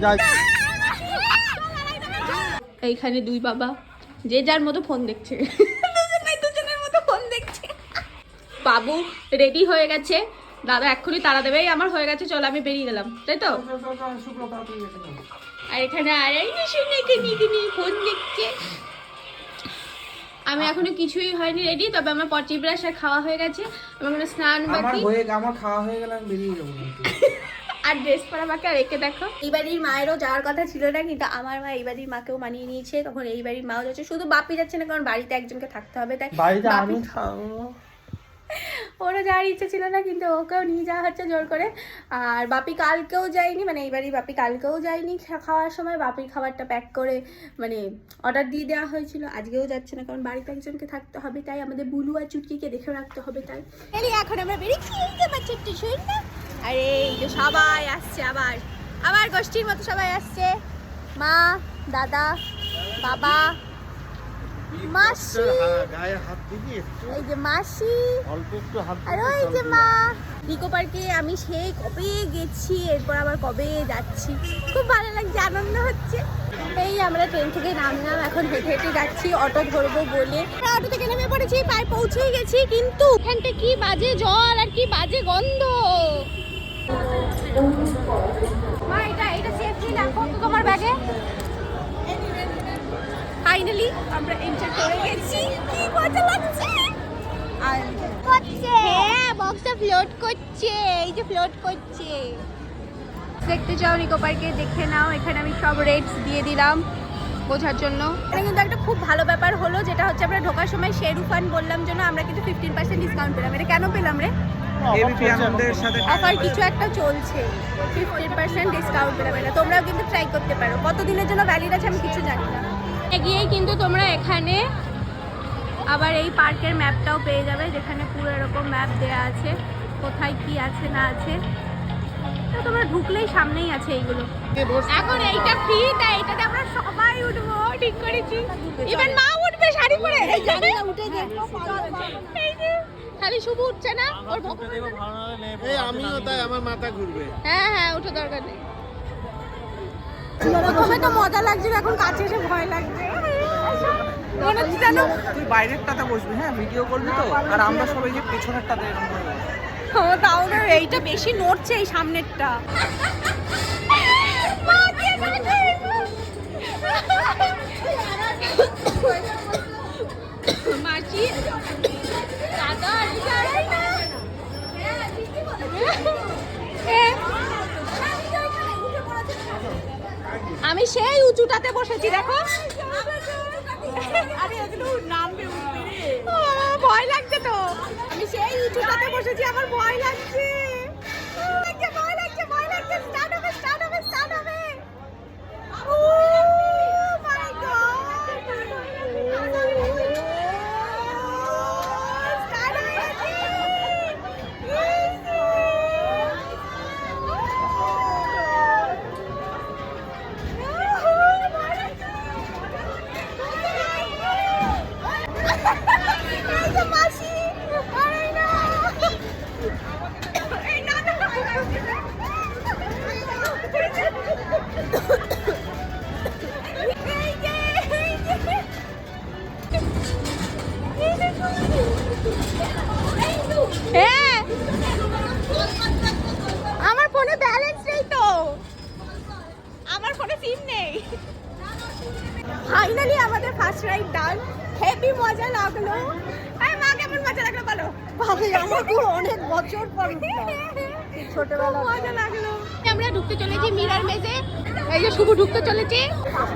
যাই। এইখানে দুই বাবা যে যার মতো ফোন দেখছে, দুজনের মতো ফোন দেখছে। বাবু রেডি হয়ে গেছে, দাদা এক্ষুনি তাড়া দেবে। আমার হয়ে গেছে, চল আমি বেরিয়ে গেলাম, তাই তো? আর এখানে আর ফোন দেখছে। আমি এখনো কিছুই হয়নি রেডি, তবে আমার পটি ব্রাশ আর খাওয়া হয়ে গেছে। আমার কোনো স্নান বাকি, আমার খাওয়া হয়ে গেল, আমি বেরিয়ে যাবো। আর ড্রেস পরা বাকি। আর একে দেখো, এই বাড়ির মায়েরও যাওয়ার কথা ছিল না, কিন্তু আমার মা এই বাড়ির মাকেও মানিয়ে নিয়েছে। তখন এই বাড়ির মাও যাচ্ছে, শুধু বাপি যাচ্ছে না, কারণ বাড়িতে একজনকে থাকতে হবে, তাই ওরা যাওয়ার ইচ্ছে ছিল না, কিন্তু ওকেও নিয়ে যাওয়া হচ্ছে জোর করে। আর বাপি কালকেও যায়নি, মানে এই বাড়ির বাপি কালকেও যায়নি খাওয়ার সময়। বাপির খাবারটা প্যাক করে মানে অর্ডার দিয়ে দেওয়া হয়েছিল। আজকেও যাচ্ছে না, কারণ বাড়িতে একজনকে থাকতে হবে, তাই আমাদের বুলু আর চুটকিকে দেখে রাখতে হবে। তাই এখন আমরা বেরিয়েছি, এই যে আমার ছোট্ট শরীরটা। আর এই যে সবাই আসছে, আবার আবার গোষ্ঠীর মতো সবাই আসছে। মা, দাদা, বাবা, মাসি, এই যে মাসি, আর ওই যে মা। নিকো পার্কে আমি সেই কবে গেছি, এরপর আবার কবে যাচ্ছি, খুব ভালো লাগছে, আনন্দ হচ্ছে। এই আমরা ট্রেন থেকে নামলাম, এখন হেঁটে হেঁটে যাচ্ছি অটো ধরবো বলে। অটো থেকে নেমে পড়েছি, প্রায় পৌঁছেই গেছি, কিন্তু এখানটা কি বাজে জল আর কি বাজে গন্ধ। মা এটা সেফলি রাখো তো তোমার ব্যাগে। ফাইনালি আমরা এন্টার করে গেছি, কি মজা লাগছে। আর করছে, হ্যাঁ বক্সটা ফ্লোট করছে, এই যে ফ্লোট করছে। দেখতে চাও নিকো পার্কে, দেখে নাও। এখানে আমি সব রেটস দিয়ে দিলাম বোঝার জন্য। এখানে কিন্তু একটা খুব ভালো ব্যাপার হলো, যেটা হচ্ছে আমরা ঢোকার সময় শেরু ফান বললাম জন্য আমরা কিন্তু 15% ডিসকাউন্ট পেলাম। এটা কেন পেলাম রে? অফার কিছু একটা চলছে, 15% ডিসকাউন্ট পেলাম। এটা তোমরাও কিন্তু ট্রাই করতে পারো। কতদিনের জন্য ভ্যালিড আছে আমি কিছু জানি না। এগিয়েই কিন্তু তোমরা এখানে আবার এই পার্কের ম্যাপটাও পেয়ে যাবে, যেখানে পুরো এরকম ম্যাপ দেয়া আছে, কোথায় কি আছে না আছে। তোমরা ঢুকলেই সামনেই আছে এইগুলো। এখন এইটা ফ্রি, তাই এটাতে আমরা সবাই উঠবো, ঠিক করেছি। ইভেন মা উঠবে শাড়ি পরে, উঠে দেখো। খালি শুভ উঠছে না, ওর আমিও তাই, আমার মাথা ঘুরবে। হ্যাঁ হ্যাঁ, উঠে দরকার নেই। প্রথমে তো মজা লাগছিল, এখন কাছে এসে ভয় লাগছে। তুই বাইরেরটাতে বসবি, হ্যাঁ ভিডিও করবি তো, আর আমরা সবাই যে পেছনেরটাতে এরকম করবো। তাও না, এইটা বেশি নড়ছে, এই সামনেরটা। মাসি, দাদা, আমি সেই উঁচুটাতে বসেছি, দেখো। ভয় লাগছে তো, আমি সেই উঁচুটাতে বসেছি, আমার ভয় লাগছে। ভয় লাগছে, ভয় লাগছে। স্টার্ট হবে, স্টার্ট হবে, স্টার্ট হবে। ও মাই গড, স্টার্ট হয়ে গেছে। আমার ফোনে ব্যালেন্স নেই তো, আমার ফোনে সিম নেই। ফাইনালি আমাদের ফার্স্ট রাইড ডান, হেভি মজা লাগলো। এই মা, কেমন মজা লাগলো বলো? ভাবি আমার তো অনেক বছর পর ছোটবেলা মজা লাগলো। আমরা ঢুকতে চলেছি মিরার মেজে, এই যে শুভ ঢুকতে চলেছে।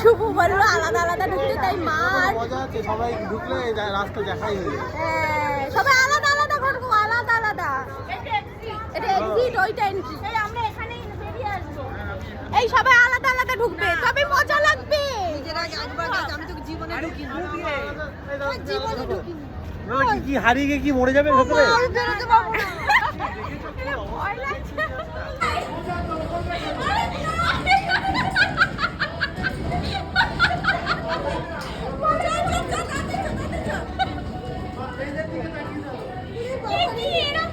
শুভ বললো আলাদা আলাদা ঢুকতে, তাই মা মজা আছে, সবাই ঢুকলে রাস্তা দেখাই হয়ে যায়। সবাই আলাদা আলাদা করবো, আলাদা আলাদা। এটা এক্সিট, ওইটা এন্ট্রি। আমরা এখানেই বেরিয়ে আসবো। এই সবাই আলাদা আলাদা ঢুকবে, তবে মজা লাগবে। আমি তো জীবনে ঢুকিনি, জীবনে ঢুকিনি। কি হারিয়ে গিয়ে কি মরে যাবে ভেতরে? আমি বেরোতে পারবো না। ভয় লাগছে।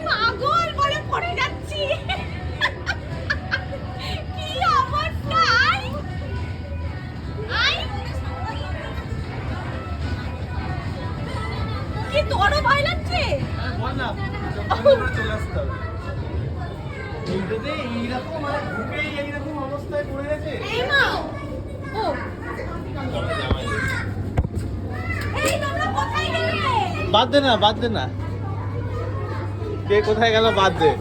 পাগল বলে পড়ে যাচ্ছি, কি অবস্থা। না চলে আসতে হবে এইটাতে এইরকম মানে ঢুকেই এইরকম অবস্থায় পড়ে গেছে এই মা ও এই তোমরা কোথায় গেলে বাদ দে না কে কোথায় গেল বাদ দে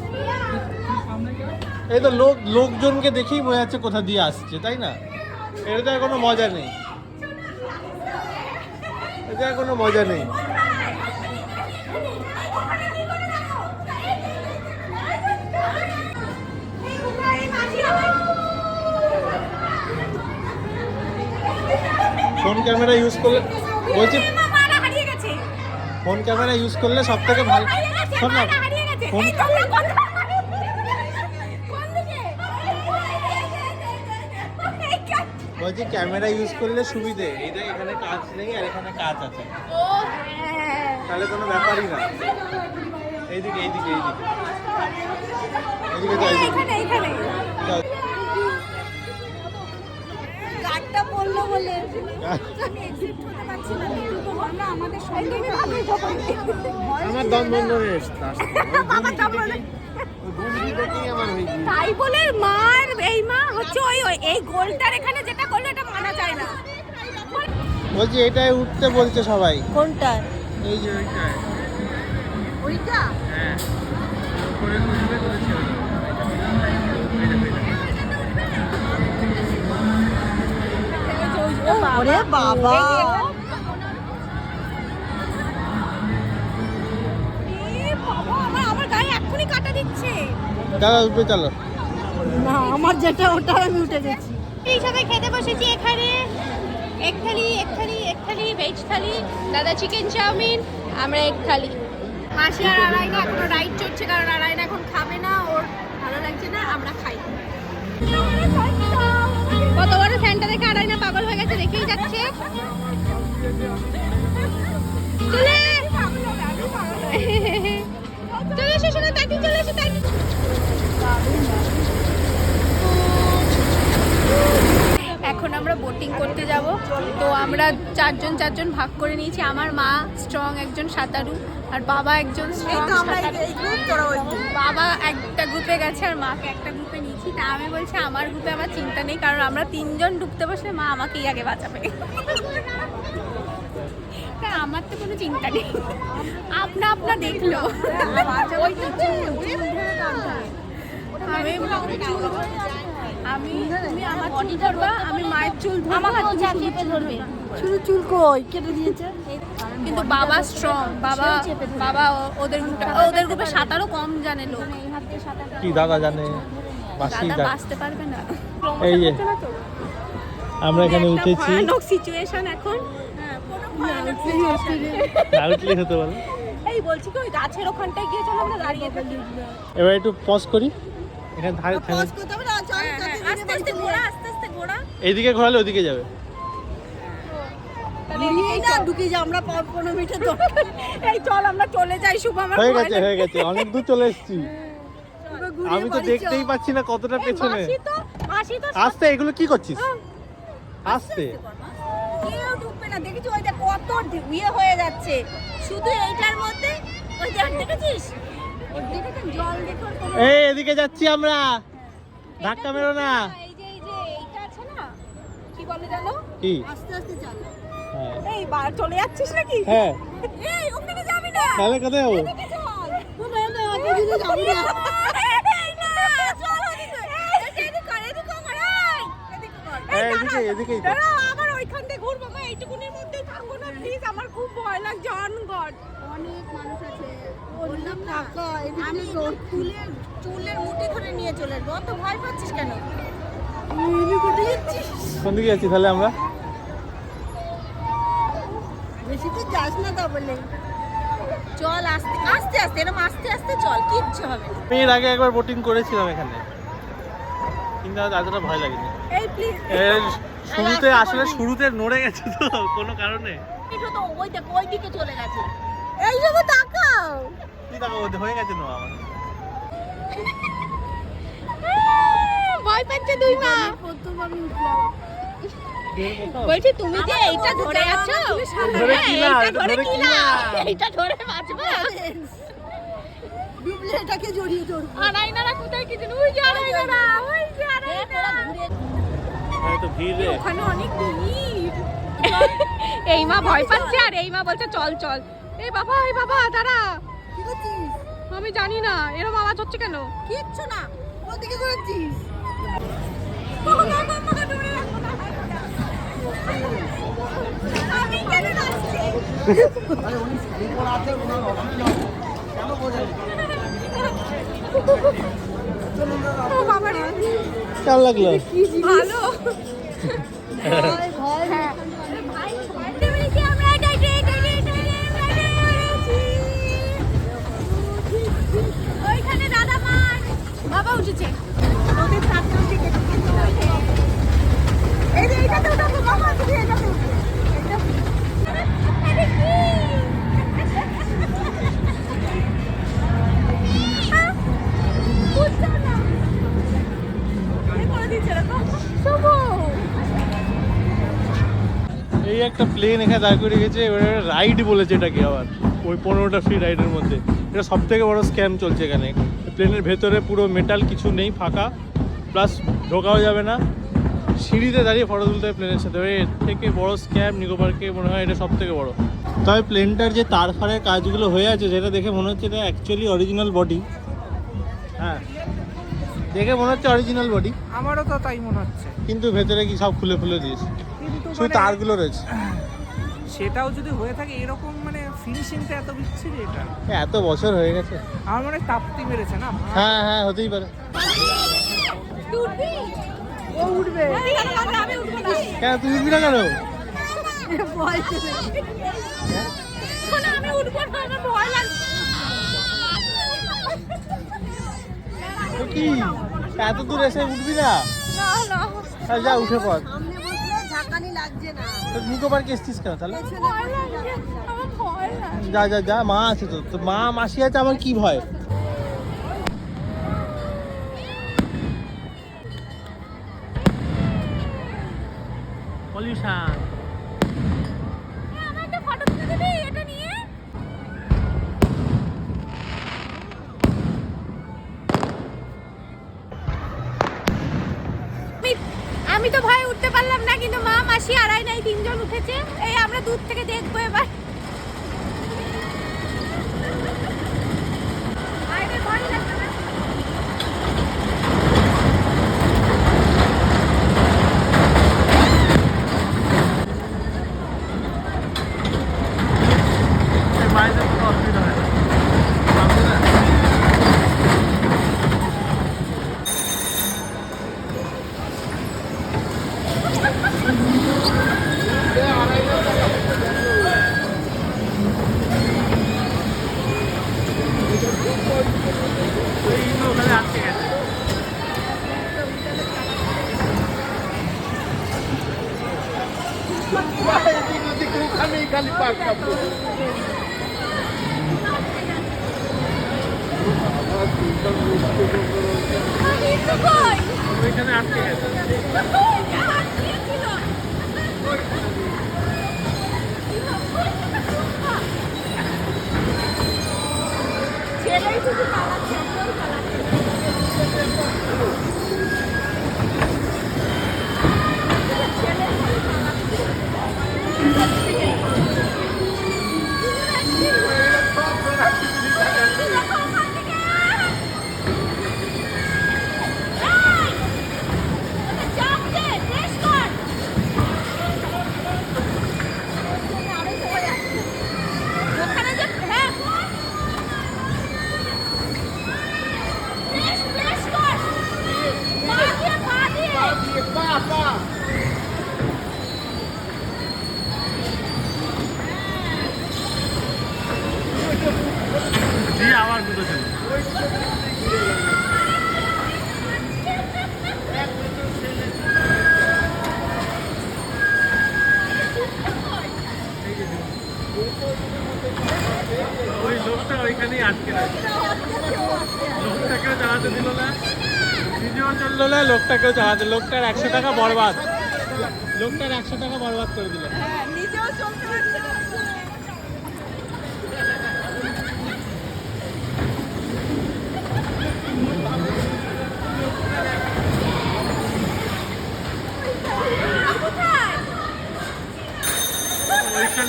এই তো লোকজনকে দেখেই বোঝা যাচ্ছে কোথা দিয়ে আসছে তাই না এটা তো কোনো মজা নেই এটা কোনো মজা নেই ফোন ক্যামেরা ইউজ করলে বলছি ফোন ক্যামেরা ইউজ করলে সব থেকে ভালো শোন না ফোন বলছি ক্যামেরা ইউজ করলে সুবিধে এইটা এখানে কাঁচ নেই আর এখানে কাঁচ আছে তাহলে কোনো ব্যাপারই না এইদিকে এইদিকে এইদিকে এইদিকে তো এইদিকে চল। কাঠটা পড়লো বলে আমি এক্সিট হতে পারছি না একটু তো বলনা আমাদের সঙ্গে আমার দম বন্ধ হয়ে এসছে তাই বলে মার এই মা হচ্ছে ওই এই গোলটার এখানে যেটা করলো এটা মানা যায় না বলছি এটাই উঠতে বলছে সবাই কোনটা এই যে ওইটাই ওইটা হ্যাঁ করে উঠবে করেছে ওরে বাবা আমার গায়ে এক্ষুনি কাটা দিচ্ছে দাদা উঠবে চলো না আমার যেটা ওটা আমি উঠে গেছি এই সবাই খেতে বসেছি এখানে এক থালি ভেজ থালি দাদা চিকেন চাউমিন আমরা এক থালি মাসি আর আড়াইনা এখনো রাইড চলছে কারণ আড়াইনা এখন খাবে না ওর ভালো লাগছে না আমরা খাই কত বড় ফ্যানটা দেখে আড়াইনা পাগল হয়ে গেছে দেখেই যাচ্ছে চলে চলে এসো শোনো তাকি চলে এসো তাকি এখন আমরা বোটিং করতে যাব তো আমরা চারজন ভাগ করে নিয়েছি আমার মা স্ট্রং একজন সাঁতারু আর বাবা একজন স্ট্রং বাবা একটা গ্রুপে গেছে আর মাকে একটা গ্রুপে নিয়েছি তা আমি বলছি আমার গ্রুপে আমার চিন্তা নেই কারণ আমরা তিনজন ডুবতে বসলে মা আমাকেই আগে বাঁচাবে হ্যাঁ আমার তো কোনো চিন্তা নেই আপনা দেখলো আমি তুমি আমার চুল ধরবা আমি মায়ের চুল ধরবো আমাকেও চেপে ধরবে শুধু চুল কই কেটে দিয়েছে কিন্তু বাবা স্ট্রং বাবা ওদের গ্রুপে সাঁতারও কম জানে লোক কি দাদা জানে মাসি দাদা জানে বাঁচতে পারবে না এই যে আমরা এখানে উঠেছি ভয়ানক সিচুয়েশন এখন ডাউটলি হতে পারে এই বলছি কি ওই গাছের ওখানটায় গিয়ে চলো আমরা দাঁড়িয়ে থাকি এবার একটু পজ করি এখানে ধারে পজ করতে হবে না চল আস্তে ঘোড়া এইদিকে ঘোরালে ওদিকে যাবে এই না ঢুকে যা আমরা 15 মিনিটের দরকার এই চল আমরা চলে যাই শুভ আমার হয়ে গেছে অনেক দূর চলে এসেছি আমি তো দেখতেই পাচ্ছি না কতটা পেছনে মাসি তো আস্তে এগুলো কি করছিস আস্তে কেউ ঢুকবে না দেখেছি ওই যে কত ইয়ে হয়ে যাচ্ছে শুধু এইটার মধ্যে ওই দেখেছিস ওই দেখেছেন জল দেখো এই এদিকে যাচ্ছি আমরা ধাক্কা মেরো না এই যে এইটা আছে না কি বলে জানো কি আস্তে আস্তে চল হ্যাঁ এই বার চলে যাচ্ছিস নাকি হ্যাঁ এই ওখানে যাবি না তাহলে কোথায় যাবো এদিকে চল না না আগে দিকে যাবি না এই না চল এদিকে কর এদিকেই তো দাঁড়াও আবার ওইখান থেকে ঘুরবো মা এইটুকুনির মধ্যেই থাকবো না প্লিজ আমার খুব ভয় লাগছে অন গড অনেক মানুষ আছে বললাম টাকা এদিকে তোর চুলের মুঠি ধরে নিয়ে চলে আসবো অত ভয় পাচ্ছিস কেন কোথায় যাচ্ছিস কোন দিকে যাচ্ছি তাহলে আমরা বেশি তো যাস না তা বলে চল আস্তে আস্তে আস্তে এরকম আস্তে আস্তে চল কিচ্ছু হবে না আমি এর আগে একবার বোটিং করেছিলাম এখানে কিন্তু আর এতটা ভয় লাগেনি এই প্লিজ শুরুতে আসলে শুরুতে নড়ে গেছে তো কোনো কারণে এটা তো ওই দেখ ওই দিকে চলে গেছে এই যাবো তাকাও কি দেখো হয়ে গেছে না আমার ভয় পাচ্ছে দুই মা প্রথমবার আমি উঠলাম বলছি তুমি যে এইটা ধরে আছো ধরে কি না, এইটা ধরে ধরে কি কি না না? এইটা ধরে বাঁচবে ডুবলে এটাকে জড়িয়ে ধরবো। আর আয়নারা কোথায় কি জানো? ওই যে আয়নারা, ওই যে আয়নারা। তো ভিড় রে। ওখানে অনেক ভিড়। এই মা ভয় পাচ্ছে আর এই মা বলছে চল চল। এই বাবা দাঁড়া। কি করছিস? আমি জানি না এরকম আওয়াজ হচ্ছে কেন। কিচ্ছু না, ওদিকে করেছিস। আমি কেন নাচছি? ও বাবা রে, কেমন লাগলো? ভালো। ভয় ভয় হ্যাঁ। আমরা ওইখানে দাদা মার বাবা উঠেছে। ওদের চারটে থেকে এই যে এইটাতে উঠাবো মামা, তুমি এটাতে উঠবে। আরে কি? উঠছে না। এ করে দিচ্ছে না তো। শুভ। এই একটা প্লেন এখানে দাঁড় করে গেছে, এবারে রাইড বলেছে এটাকে আবার, ওই 15টা ফ্রি রাইডের মধ্যে। এটা সব থেকে বড় স্ক্যাম চলছে এখানে। প্লেনের ভেতরে পুরো মেটাল, কিছু নেই, ফাঁকা, প্লাস ঢোকাও যাবে না, সিঁড়িতে দাঁড়িয়ে ফটো তুলতে হবে প্লেনের সাথে। এর থেকে বড় স্ক্যাম নিকো পার্কে মনে হয় এটা সব থেকে বড়। তবে প্লেনটার যে তার ফারের কাজগুলো হয়ে আছে সেটা দেখে মনে হচ্ছে এটা অ্যাকচুয়ালি অরিজিনাল বডি। হ্যাঁ, দেখে মনে হচ্ছে অরিজিনাল বডি, আমারও তো তাই মনে হচ্ছে। কিন্তু ভেতরে কি সব খুলে খুলে দিয়েছে, কিন্তু শুধু তারগুলো রয়েছে। সেটাও যদি হয়ে থাকে এরকম, মানে ফিনিশিংটা এত বিচ্ছিরি, এটা এত বছর হয়ে গেছে। আমার মনে হয় তাপ্তি মেরেছে না। হ্যাঁ হ্যাঁ, হতেই পারে। উঠবি? ও উঠবে। আমি উঠবো না। কেন তুই উঠবি না কেন? ভয় চলে শোনো, আমি উঠবো না, আমার ভয় লাগছে। তো কি এত দূর এসে উঠবি না? না না, তাহলে যা উঠে পড়। সামনে বসলে ঝাঁকানি লাগছে না, তো নিকো পার্কে এসছিস কেন তাহলে? পেছনে ভয় লাগছে, আমার ভয় লাগছে। যা যা যা, মা আছে তো, তো মা মাসি আছে, আমার কি ভয়? পলিউশন। আমার একটা ফটো তুলে দিবি এটা নিয়ে? আমি তো ভয় উঠতে পারলাম না, কিন্তু মা মাসি আর আয়নাই তিনজন উঠেছে। এই আমরা দূর থেকে দেখবো এবার। আয়নার ভয় লাগছে না? বাইরে কোনো অসুবিধা হয় না। ওখানে আটকে গেছে। আমি তো কই? ওইখানে আটকে গেছে। কই? আর কি ছিল? ছেলেই শুধু পালাচ্ছে, কেউ পালাচ্ছে না। দিয়ে আবার দুটো ছিল। ওই লোকটা ওইখানেই আটকে রয়েছে। লোকটাকেও চালাতে দিল না, নিজেও চললো না, লোকটাকেও চালাতে। লোকটার 100 টাকা বরবাদ, লোকটার 100 টাকা বরবাদ করে দিল। নিজেও চলতে পারছে না।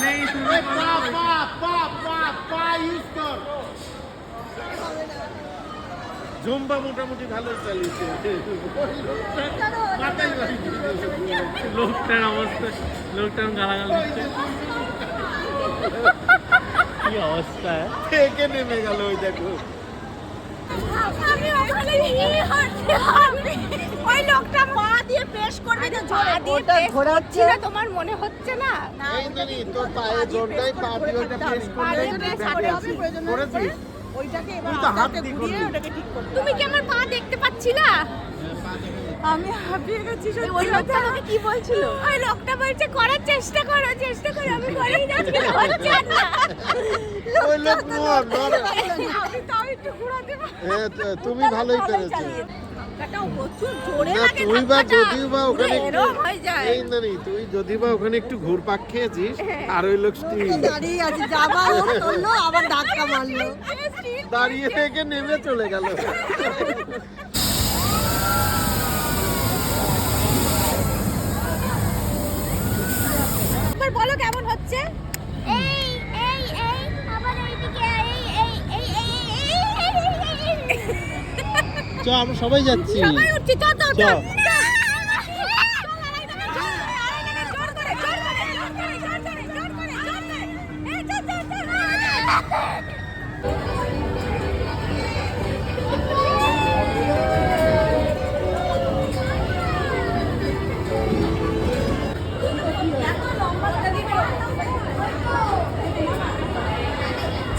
নেই তুমি পা ইউজ কর। জুম্বা মোটামুটি ভালো চালিয়েছে। লোকটার অবস্থা, লোকটার গালাগাল দিচ্ছে। কি অবস্থা, থেকে নেমে গেল ওই দেখো। আমি ওখানে ওই লোকটা পা দিয়ে প্রেস করবে তো জোরে দিয়ে প্রেস করছি না, তোমার মনে হচ্ছে না? এই জানি তোর পায়ে জোরটাই পা দিয়ে ওটা প্রেস করলে করেছিস। ওইটাকে তুই এবার তো হাত আস্তে দিয়ে ঘুরিয়ে করবি। ওটাকে ঠিক করতে তুমি কি আমার পা দেখতে পাচ্ছিলা? আমি হাঁপিয়ে গেছি সত্যি ওই লোকটা আমাকে কি বলছিল? ওই লোকটা বলছে করার চেষ্টা করো, চেষ্টা করো। আমি করেই না, ঠিক হচ্ছে না। ওই লোক নড়। আমি তাও একটু ঘোরাতে পারি। হ্যাঁ, তুমি ভালোই করেছো। ধাক্কাটাও প্রচুর জোরে না লাগে, তুই বা ধাক্কাটা। যদি বা ওখানে একটু এরম হয়ে যায়। এই না তুই যদি বা ওখানে একটু ঘুরপাক খেয়েছিস আর ওই লোক স্টিল দাঁড়িয়ে আছে, যাবা ও করলো আবার ধাক্কা মারলো। দাঁড়িয়ে থেকে নেমে চলে গেল। একবার বলো কেমন হচ্ছে? এই এই এই আবার এইদিকে এই চ আমরা সবাই যাচ্ছি। সবাই উঠছি, চল চল চ। চল।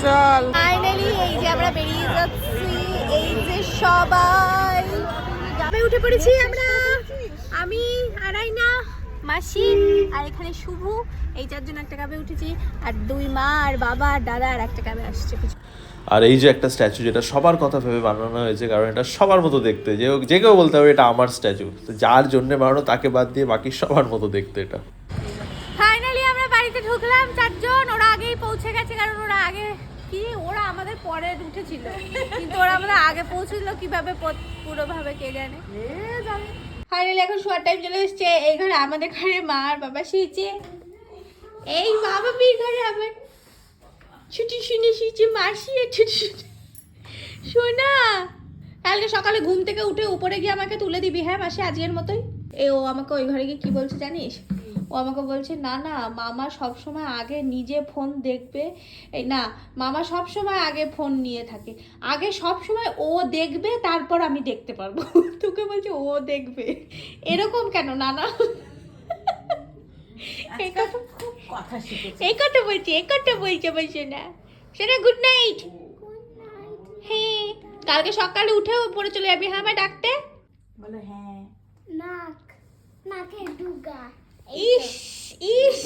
চল ফাইনালি এই যে আমরা বেরিয়ে যাচ্ছি, এই যে সবাই যাবে উঠে পড়েছি আমরা। আমি আরাইনা, মাসি আর এখানে শুভ, এই চারজন একটা ক্যাবে উঠেছি, আর দুই মা আর বাবা আর দাদা আর একটা ক্যাবে আসছে কিছু। আর এই যে একটা স্ট্যাচু যেটা সবার কথা ভেবে বানানো হয়েছে, কারণ এটা সবার মতো দেখতে, যে কেউ বলতে হবে এটা আমার স্ট্যাচু, তো যার জন্য বানানো তাকে বাদ দিয়ে বাকি সবার মতো দেখতে এটা। ফাইনালি আমরা বাড়িতে ঢুকলাম চারজন, ওরা আগেই পৌঁছে গেছে, কারণ ওরা আগে কি ওরা আমাদের পরে উঠেছিল, কিন্তু ওরা আমাদের আগে পৌঁছেছিল কিভাবে পুরোভাবে কে জানে। ফাইনালি এখন শোয়ার টাইম চলে এসছে। এই ঘরে আমাদের ঘরে মা আর বাবা শুয়েছে, এই মা বাবির ঘরে আবার ছুটি শুনে শুয়েছে মাসি আর ছুটি শুনে শোনা। কালকে সকালে ঘুম থেকে উঠে উপরে গিয়ে আমাকে তুলে দিবি, হ্যাঁ মাসি আজকের মতোই। ও আমাকে ওই ঘরে গিয়ে কি বলছে জানিস? ও আমাকে বলছে না না মামা সবসময় আগে নিজে ফোন দেখবে, এই না মামা সবসময় আগে ফোন নিয়ে থাকে, আগে সবসময় ও দেখবে তারপর আমি দেখতে পারবো। তোকে বলছে ও দেখবে, এরকম কেন না না? এই কথা বলছে বলছে না সেটা। Good night. হ্যাঁ কালকে সকালে উঠে উপরে চলে যাবি, হ্যাঁ আমায় ডাকতে। বলো হ্যাঁ। নাক নাকে ডুগা ইস ইস